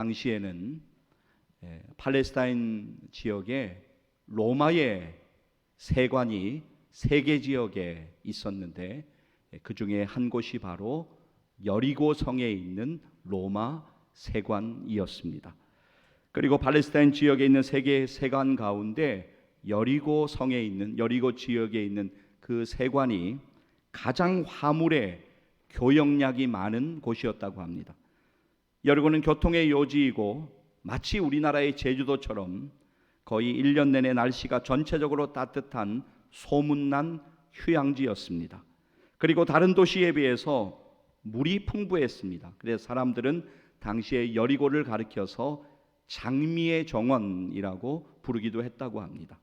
당시에는 팔레스타인 지역에 로마의 세관이 세 개 지역에 있었는데 그 중에 한 곳이 바로 여리고 성에 있는 로마 세관이었습니다. 그리고 팔레스타인 지역에 있는 세 개의 세관 가운데 여리고 성에 있는 여리고 지역에 있는 그 세관이 가장 화물의 교역량이 많은 곳이었다고 합니다. 여리고는 교통의 요지이고 마치 우리나라의 제주도처럼 거의 1년 내내 날씨가 전체적으로 따뜻한 소문난 휴양지였습니다. 그리고 다른 도시에 비해서 물이 풍부했습니다. 그래서 사람들은 당시에 여리고를 가리켜서 장미의 정원이라고 부르기도 했다고 합니다.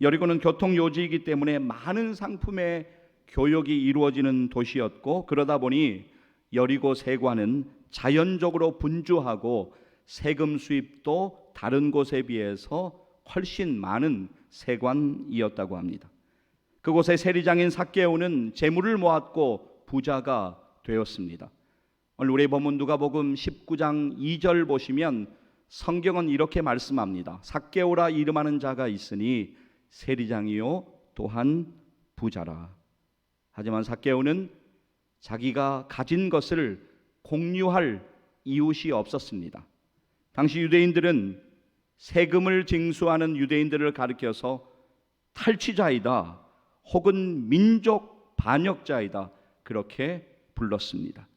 여리고는 교통 요지이기 때문에 많은 상품의 교역이 이루어지는 도시였고, 그러다 보니 여리고 세관은 자연적으로 분주하고 세금 수입도 다른 곳에 비해서 훨씬 많은 세관이었다고 합니다. 그곳의 세리장인 삭개오는 재물을 모았고 부자가 되었습니다. 오늘 우리 본문 누가복음 19장 2절 보시면 성경은 이렇게 말씀합니다. 삭개오라 이름하는 자가 있으니 세리장이요 또한 부자라. 하지만 삭개오는 자기가 가진 것을 공유할 이웃이 없었습니다. 당시 유대인들은 세금을 징수하는 유대인들을 가리켜서 탈취자이다 혹은 민족 반역자이다 그렇게 불렀습니다.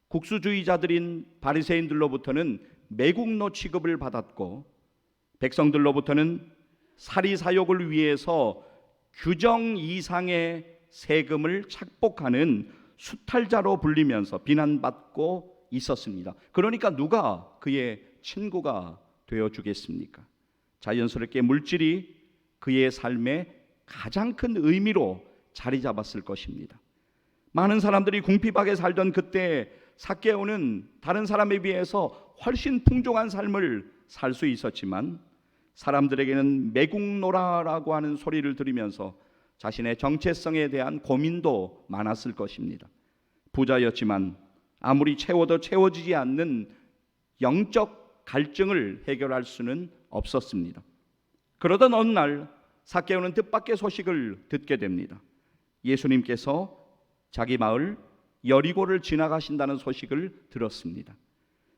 국수주의자들인 바리새인들로부터는 매국노 취급을 받았고, 백성들로부터는 사리사욕을 위해서 규정 이상의 세금을 착복하는 수탈자로 불리면서 비난받고 있었습니다. 그러니까 누가 그의 친구가 되어주겠습니까? 자연스럽게 물질이 그의 삶의 가장 큰 의미로 자리 잡았을 것입니다. 많은 사람들이 궁핍하게 살던 그때 삭개오는 다른 사람에 비해서 훨씬 풍족한 삶을 살 수 있었지만 사람들에게는 매국노라라고 하는 소리를 들으면서 자신의 정체성에 대한 고민도 많았을 것입니다. 부자였지만 아무리 채워도 채워지지 않는 영적 갈증을 해결할 수는 없었습니다. 그러던 어느 날 삭개오는 뜻밖의 소식을 듣게 됩니다. 예수님께서 자기 마을 여리고를 지나가신다는 소식을 들었습니다.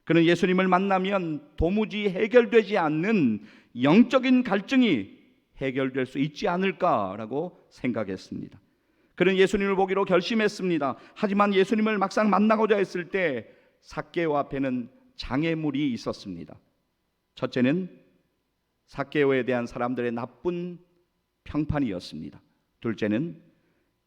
그는 예수님을 만나면 도무지 해결되지 않는 영적인 갈증이 해결될 수 있지 않을까라고 생각했습니다. 그는 예수님을 보기로 결심했습니다. 하지만 예수님을 막상 만나고자 했을 때 삭개오 앞에는 장애물이 있었습니다. 첫째는 삭개오에 대한 사람들의 나쁜 평판이었습니다. 둘째는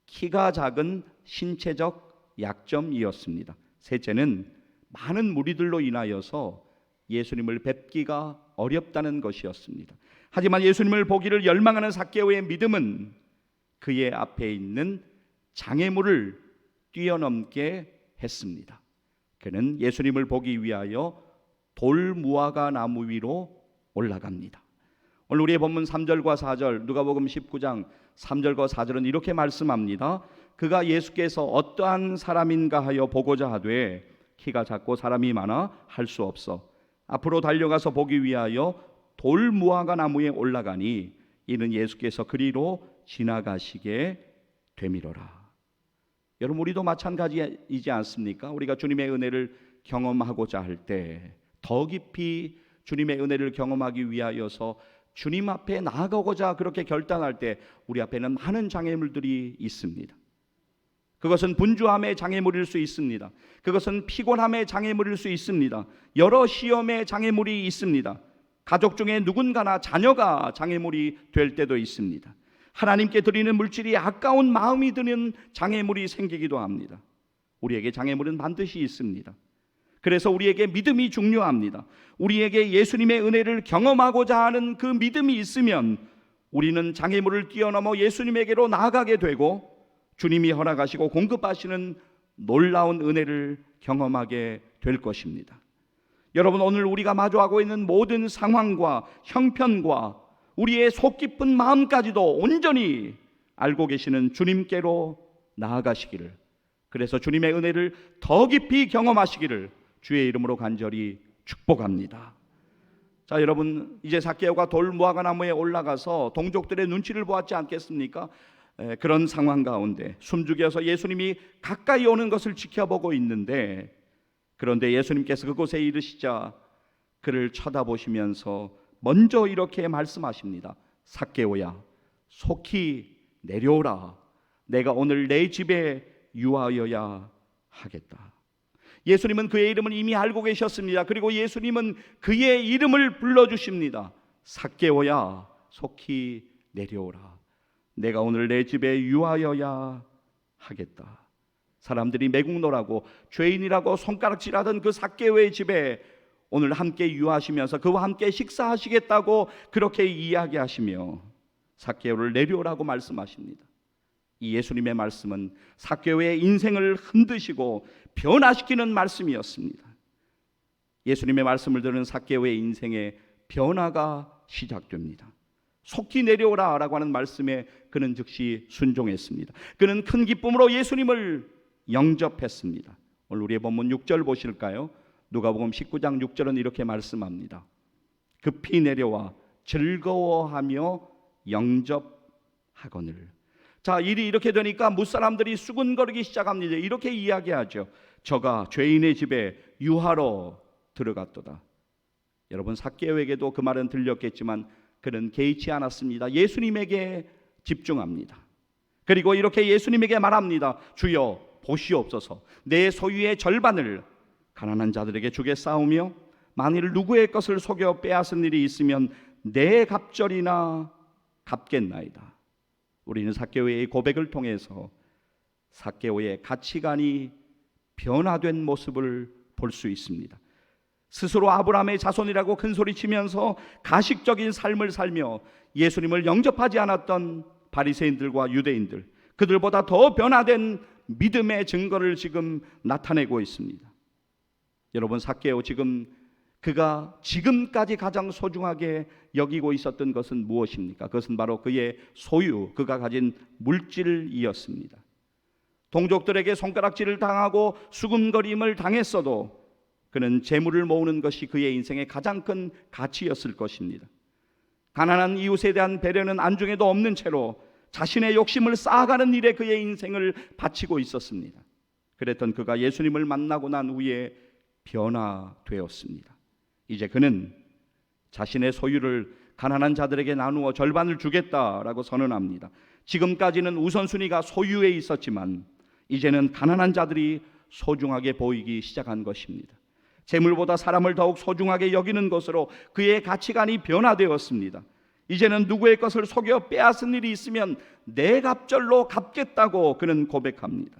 키가 작은 신체적 약점이었습니다. 셋째는 많은 무리들로 인하여서 예수님을 뵙기가 어렵다는 것이었습니다. 하지만 예수님을 보기를 열망하는 삭개오의 믿음은 그의 앞에 있는 장애물을 뛰어넘게 했습니다. 그는 예수님을 보기 위하여 돌무화과 나무 위로 올라갑니다. 오늘 우리의 본문 3절과 4절, 누가복음 19장 3절과 4절은 이렇게 말씀합니다. 그가 예수께서 어떠한 사람인가 하여 보고자 하되 키가 작고 사람이 많아 할 수 없어 앞으로 달려가서 보기 위하여 돌무화과 나무에 올라가니 이는 예수께서 그리로 지나가시게 되미로라. 여러분, 우리도 마찬가지이지 않습니까? 우리가 주님의 은혜를 경험하고자 할 때 더 깊이 주님의 은혜를 경험하기 위하여서 주님 앞에 나아가고자 그렇게 결단할 때 우리 앞에는 많은 장애물들이 있습니다. 그것은 분주함의 장애물일 수 있습니다. 그것은 피곤함의 장애물일 수 있습니다. 여러 시험의 장애물이 있습니다. 가족 중에 누군가나 자녀가 장애물이 될 때도 있습니다. 하나님께 드리는 물질이 아까운 마음이 드는 장애물이 생기기도 합니다. 우리에게 장애물은 반드시 있습니다. 그래서 우리에게 믿음이 중요합니다. 우리에게 예수님의 은혜를 경험하고자 하는 그 믿음이 있으면 우리는 장애물을 뛰어넘어 예수님에게로 나아가게 되고 주님이 허락하시고 공급하시는 놀라운 은혜를 경험하게 될 것입니다. 여러분, 오늘 우리가 마주하고 있는 모든 상황과 형편과 우리의 속 깊은 마음까지도 온전히 알고 계시는 주님께로 나아가시기를, 그래서 주님의 은혜를 더 깊이 경험하시기를 주의 이름으로 간절히 축복합니다. 자, 여러분, 이제 삭개오가 돌 무화과 나무에 올라가서 동족들의 눈치를 보았지 않겠습니까? 그런 상황 가운데 숨죽여서 예수님이 가까이 오는 것을 지켜보고 있는데, 그런데 예수님께서 그곳에 이르시자 그를 쳐다보시면서 먼저 이렇게 말씀하십니다. 삭개오야, 속히 내려오라. 내가 오늘 내 집에 유하여야 하겠다. 예수님은 그의 이름을 이미 알고 계셨습니다. 그리고 예수님은 그의 이름을 불러주십니다. 삭개오야, 속히 내려오라. 내가 오늘 내 집에 유하여야 하겠다. 사람들이 매국노라고 죄인이라고 손가락질하던 그 삭개오의 집에 오늘 함께 유하시면서 그와 함께 식사하시겠다고 그렇게 이야기하시며 삭개오를 내려오라고 말씀하십니다. 이 예수님의 말씀은 삭개오의 인생을 흔드시고 변화시키는 말씀이었습니다. 예수님의 말씀을 들은 삭개오의 인생의 변화가 시작됩니다. 속히 내려오라 라고 하는 말씀에 그는 즉시 순종했습니다. 그는 큰 기쁨으로 예수님을 영접했습니다. 오늘 우리의 본문 6절 보실까요? 누가복음 19장 6절은 이렇게 말씀합니다. 급히 내려와 즐거워하며 영접하거늘. 자, 일이 이렇게 되니까 무사람들이 수군거리기 시작합니다. 이렇게 이야기하죠. 저가 죄인의 집에 유하러 들어갔도다. 여러분, 삭개오에게도 그 말은 들렸겠지만 그는 개의치 않았습니다. 예수님에게 집중합니다. 그리고 이렇게 예수님에게 말합니다. 주여, 보시옵소서. 내 소유의 절반을 가난한 자들에게 주겠사오며 만일 누구의 것을 속여 빼앗은 일이 있으면 내 갑절이나 갚겠나이다. 우리는 삭개오의 고백을 통해서 삭개오의 가치관이 변화된 모습을 볼 수 있습니다. 스스로 아브라함의 자손이라고 큰소리치면서 가식적인 삶을 살며 예수님을 영접하지 않았던 바리새인들과 유대인들, 그들보다 더 변화된 믿음의 증거를 지금 나타내고 있습니다. 여러분, 삭개오, 지금 그가 지금까지 가장 소중하게 여기고 있었던 것은 무엇입니까? 그것은 바로 그의 소유, 그가 가진 물질이었습니다. 동족들에게 손가락질을 당하고 수군거림을 당했어도 그는 재물을 모으는 것이 그의 인생의 가장 큰 가치였을 것입니다. 가난한 이웃에 대한 배려는 안중에도 없는 채로 자신의 욕심을 쌓아가는 일에 그의 인생을 바치고 있었습니다. 그랬던 그가 예수님을 만나고 난 후에 변화되었습니다. 이제 그는 자신의 소유를 가난한 자들에게 나누어 절반을 주겠다라고 선언합니다. 지금까지는 우선순위가 소유에 있었지만 이제는 가난한 자들이 소중하게 보이기 시작한 것입니다. 재물보다 사람을 더욱 소중하게 여기는 것으로 그의 가치관이 변화되었습니다. 이제는 누구의 것을 속여 빼앗은 일이 있으면 내 갑절로 갚겠다고 그는 고백합니다.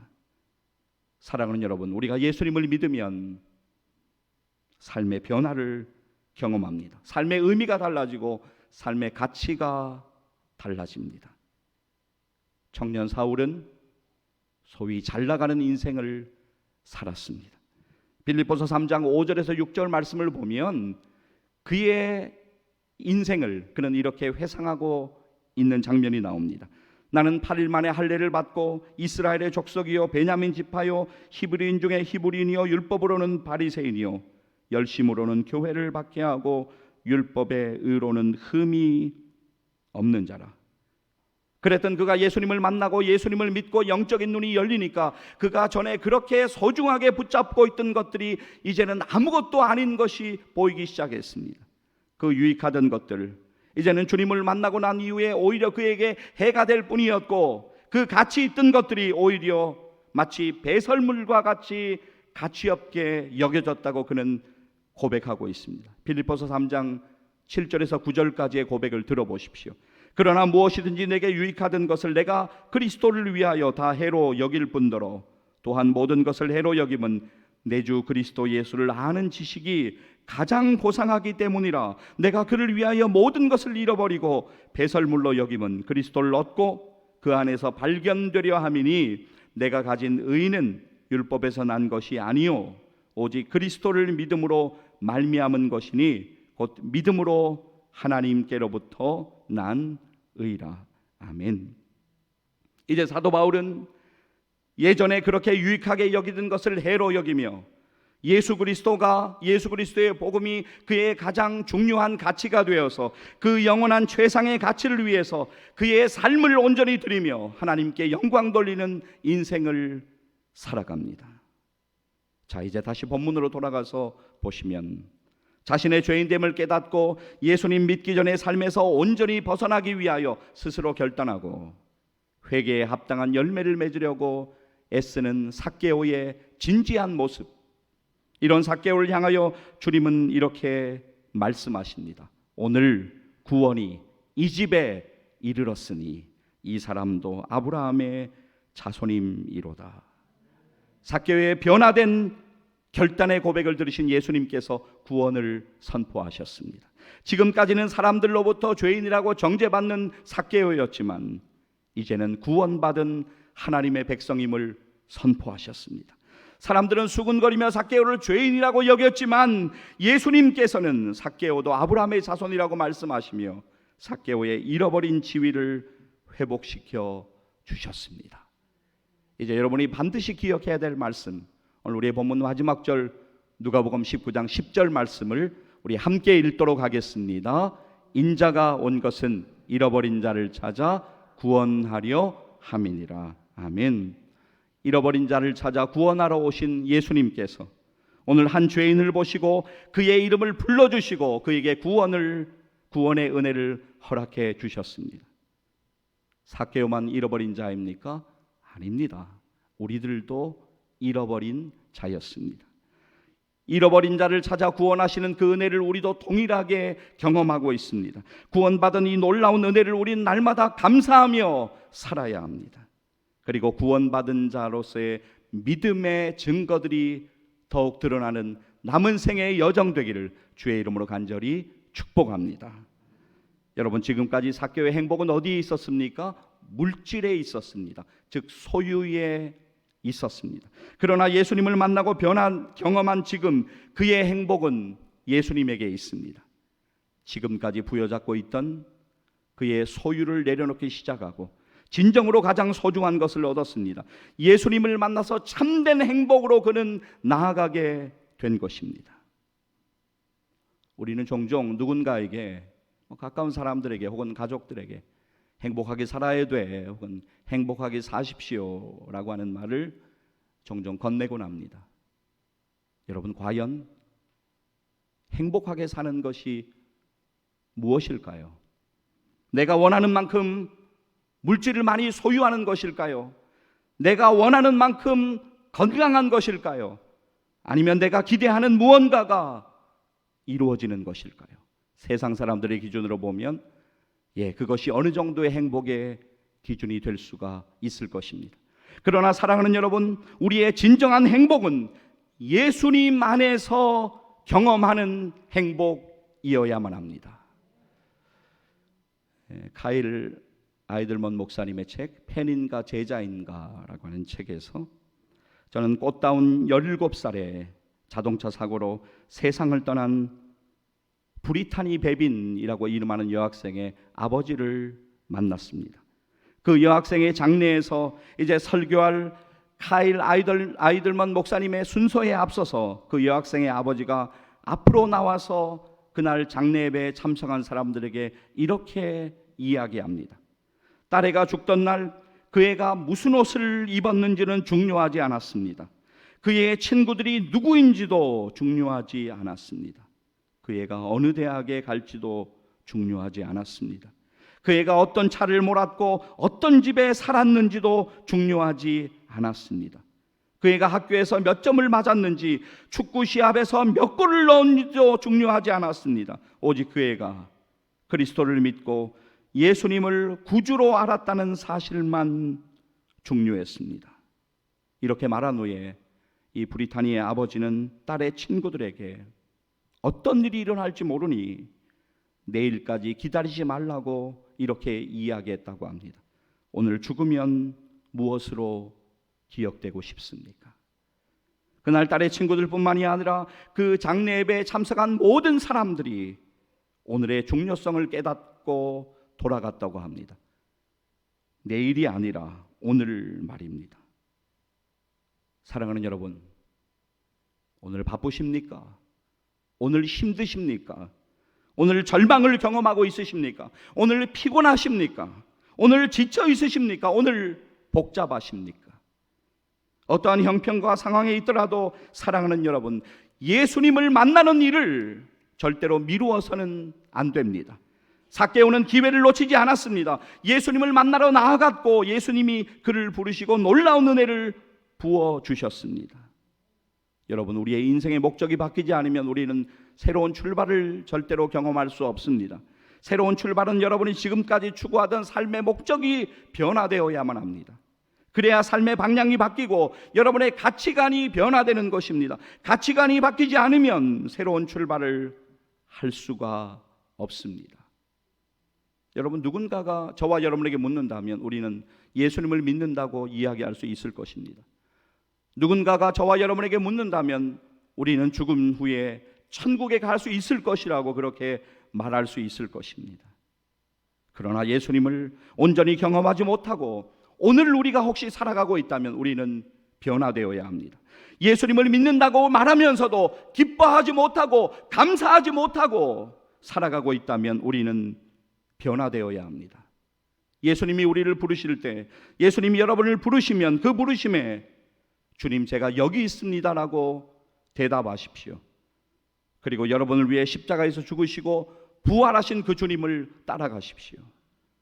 사랑하는 여러분, 우리가 예수님을 믿으면 삶의 변화를 경험합니다. 삶의 의미가 달라지고 삶의 가치가 달라집니다. 청년 사울은 소위 잘 나가는 인생을 살았습니다. 빌립보서 3장 5절에서 6절 말씀을 보면 그의 인생을 그는 이렇게 회상하고 있는 장면이 나옵니다. 나는 8일 만에 할례를 받고 이스라엘의 족속이요 베냐민 지파요 히브리인 중에 히브리인이요 율법으로는 바리새인이요 열심으로는 교회를 박해하고 율법의 의로는 흠이 없는 자라. 그랬던 그가 예수님을 만나고 예수님을 믿고 영적인 눈이 열리니까 그가 전에 그렇게 소중하게 붙잡고 있던 것들이 이제는 아무것도 아닌 것이 보이기 시작했습니다. 그 유익하던 것들, 이제는 주님을 만나고 난 이후에 오히려 그에게 해가 될 뿐이었고, 그 가치 있던 것들이 오히려 마치 배설물과 같이 가치 없게 여겨졌다고 그는 고백하고 있습니다. 빌립보서 3장 7절에서 9절까지의 고백을 들어보십시오. 그러나 무엇이든지 내게 유익하던 것을 내가 그리스도를 위하여 다 해로 여길 뿐더러 또한 모든 것을 해로 여김은 내 주 그리스도 예수를 아는 지식이 가장 고상하기 때문이라. 내가 그를 위하여 모든 것을 잃어버리고 배설물로 여김은 그리스도를 얻고 그 안에서 발견되려 함이니 내가 가진 의는 율법에서 난 것이 아니요 오직 그리스도를 믿음으로 말미암은 것이니 곧 믿음으로 하나님께로부터 난 의라. 아멘. 이제 사도 바울은 예전에 그렇게 유익하게 여기던 것을 해로 여기며 예수 그리스도의 복음이 그의 가장 중요한 가치가 되어서 그 영원한 최상의 가치를 위해서 그의 삶을 온전히 드리며 하나님께 영광 돌리는 인생을 살아갑니다. 자, 이제 다시 본문으로 돌아가서 보시면 자신의 죄인됨을 깨닫고 예수님 믿기 전의 삶에서 온전히 벗어나기 위하여 스스로 결단하고 회개에 합당한 열매를 맺으려고 애쓰는 삭개오의 진지한 모습, 이런 삭개오를 향하여 주님은 이렇게 말씀하십니다. 오늘 구원이 이 집에 이르렀으니 이 사람도 아브라함의 자손임이로다. 삭개오의 변화된 결단의 고백을 들으신 예수님께서 구원을 선포하셨습니다. 지금까지는 사람들로부터 죄인이라고 정죄받는 삭개오였지만 이제는 구원받은 하나님의 백성임을 선포하셨습니다. 사람들은 수군거리며 삭개오를 죄인이라고 여겼지만 예수님께서는 삭개오도 아브라함의 자손이라고 말씀하시며 삭개오의 잃어버린 지위를 회복시켜 주셨습니다. 이제 여러분이 반드시 기억해야 될 말씀, 오늘 우리의 본문 마지막 절 누가복음 19장 10절 말씀을 우리 함께 읽도록 하겠습니다. 인자가 온 것은 잃어버린 자를 찾아 구원하려 함이니라. 아멘. 잃어버린 자를 찾아 구원하러 오신 예수님께서 오늘 한 죄인을 보시고 그의 이름을 불러주시고 그에게 구원의 은혜를 허락해 주셨습니다. 삭개오만 잃어버린 자입니까? 아닙니다. 우리들도 잃어버린 자였습니다. 잃어버린 자를 찾아 구원하시는 그 은혜를 우리도 동일하게 경험하고 있습니다. 구원받은 이 놀라운 은혜를 우리는 날마다 감사하며 살아야 합니다. 그리고 구원받은 자로서의 믿음의 증거들이 더욱 드러나는 남은 생애의 여정 되기를 주의 이름으로 간절히 축복합니다. 여러분, 지금까지 삭개오의 행복은 어디에 있었습니까? 물질에 있었습니다. 즉 소유에 있었습니다. 그러나 예수님을 만나고 경험한 지금 그의 행복은 예수님에게 있습니다. 지금까지 부여잡고 있던 그의 소유를 내려놓기 시작하고 진정으로 가장 소중한 것을 얻었습니다. 예수님을 만나서 참된 행복으로 그는 나아가게 된 것입니다. 우리는 종종 누군가에게, 가까운 사람들에게 혹은 가족들에게 행복하게 살아야 돼, 혹은 행복하게 사십시오 라고 하는 말을 종종 건네곤 합니다. 여러분, 과연 행복하게 사는 것이 무엇일까요? 내가 원하는 만큼 물질을 많이 소유하는 것일까요? 내가 원하는 만큼 건강한 것일까요? 아니면 내가 기대하는 무언가가 이루어지는 것일까요? 세상 사람들의 기준으로 보면 그것이 어느 정도의 행복의 기준이 될 수가 있을 것입니다. 그러나 사랑하는 여러분, 우리의 진정한 행복은 예수님 안에서 경험하는 행복이어야만 합니다. 카일 아이들먼 목사님의 책 펜인가 제자인가라고 하는 책에서 저는 꽃다운 17살에 자동차 사고로 세상을 떠난 브리타니 베빈이라고 이름하는 여학생의 아버지를 만났습니다. 그 여학생의 장례에서 이제 설교할 카일 아이들먼 목사님의 순서에 앞서서 그 여학생의 아버지가 앞으로 나와서 그날 장례 예배에 참석한 사람들에게 이렇게 이야기합니다. 딸애가 죽던 날 그 애가 무슨 옷을 입었는지는 중요하지 않았습니다. 그 애의 친구들이 누구인지도 중요하지 않았습니다. 그 애가 어느 대학에 갈지도 중요하지 않았습니다. 그 애가 어떤 차를 몰았고 어떤 집에 살았는지도 중요하지 않았습니다. 그 애가 학교에서 몇 점을 맞았는지, 축구 시합에서 몇 골을 넣었는지도 중요하지 않았습니다. 오직 그 애가 그리스도를 믿고 예수님을 구주로 알았다는 사실만 중요했습니다. 이렇게 말한 후에 이 브리타니의 아버지는 딸의 친구들에게 어떤 일이 일어날지 모르니 내일까지 기다리지 말라고 이렇게 이야기했다고 합니다. 오늘 죽으면 무엇으로 기억되고 싶습니까? 그날 딸의 친구들뿐만이 아니라 그 장례 예배에 참석한 모든 사람들이 오늘의 중요성을 깨닫고 돌아갔다고 합니다. 내일이 아니라 오늘 말입니다. 사랑하는 여러분, 오늘 바쁘십니까? 오늘 힘드십니까? 오늘 절망을 경험하고 있으십니까? 오늘 피곤하십니까? 오늘 지쳐 있으십니까? 오늘 복잡하십니까? 어떠한 형편과 상황에 있더라도 사랑하는 여러분, 예수님을 만나는 일을 절대로 미루어서는 안 됩니다. 삭개오는 기회를 놓치지 않았습니다. 예수님을 만나러 나아갔고 예수님이 그를 부르시고 놀라운 은혜를 부어주셨습니다. 여러분, 우리의 인생의 목적이 바뀌지 않으면 우리는 새로운 출발을 절대로 경험할 수 없습니다. 새로운 출발은 여러분이 지금까지 추구하던 삶의 목적이 변화되어야만 합니다. 그래야 삶의 방향이 바뀌고 여러분의 가치관이 변화되는 것입니다. 가치관이 바뀌지 않으면 새로운 출발을 할 수가 없습니다. 여러분, 누군가가 저와 여러분에게 묻는다면 우리는 예수님을 믿는다고 이야기할 수 있을 것입니다. 누군가가 저와 여러분에게 묻는다면 우리는 죽음 후에 천국에 갈 수 있을 것이라고 그렇게 말할 수 있을 것입니다. 그러나 예수님을 온전히 경험하지 못하고 오늘 우리가 혹시 살아가고 있다면 우리는 변화되어야 합니다. 예수님을 믿는다고 말하면서도 기뻐하지 못하고 감사하지 못하고 살아가고 있다면 우리는 변화되어야 합니다. 예수님이 우리를 부르실 때, 예수님이 여러분을 부르시면 그 부르심에 주님, 제가 여기 있습니다라고 대답하십시오. 그리고 여러분을 위해 십자가에서 죽으시고 부활하신 그 주님을 따라가십시오.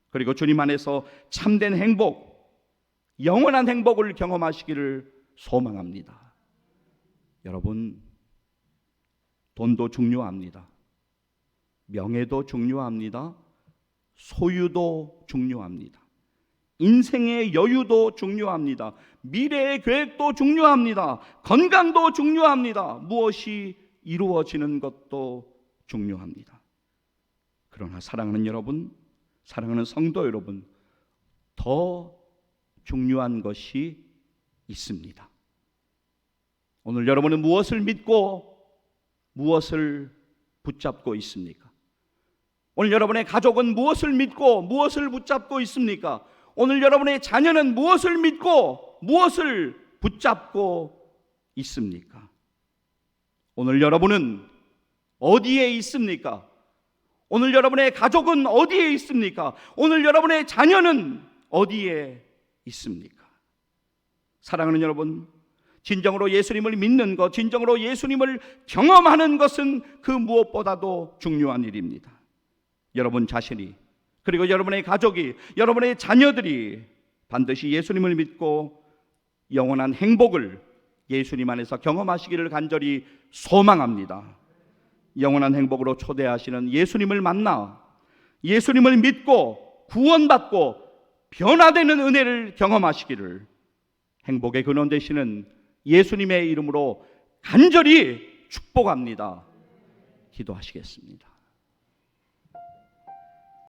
그리고 주님 안에서 참된 행복, 영원한 행복을 경험하시기를 소망합니다. 여러분, 돈도 중요합니다. 명예도 중요합니다. 소유도 중요합니다. 인생의 여유도 중요합니다. 미래의 계획도 중요합니다. 건강도 중요합니다. 무엇이 이루어지는 것도 중요합니다. 그러나 사랑하는 여러분, 사랑하는 성도 여러분, 더 중요한 것이 있습니다. 오늘 여러분은 무엇을 믿고 무엇을 붙잡고 있습니까? 오늘 여러분의 가족은 무엇을 믿고 무엇을 붙잡고 있습니까? 오늘 여러분의 자녀는 무엇을 믿고 무엇을 붙잡고 있습니까? 오늘 여러분은 어디에 있습니까? 오늘 여러분의 가족은 어디에 있습니까? 오늘 여러분의 자녀는 어디에 있습니까? 사랑하는 여러분, 진정으로 예수님을 믿는 것, 진정으로 예수님을 경험하는 것은 그 무엇보다도 중요한 일입니다. 여러분 자신이, 그리고 여러분의 가족이, 여러분의 자녀들이 반드시 예수님을 믿고 영원한 행복을 예수님 안에서 경험하시기를 간절히 소망합니다. 영원한 행복으로 초대하시는 예수님을 만나 예수님을 믿고 구원받고 변화되는 은혜를 경험하시기를 행복의 근원 되시는 예수님의 이름으로 간절히 축복합니다. 기도하시겠습니다.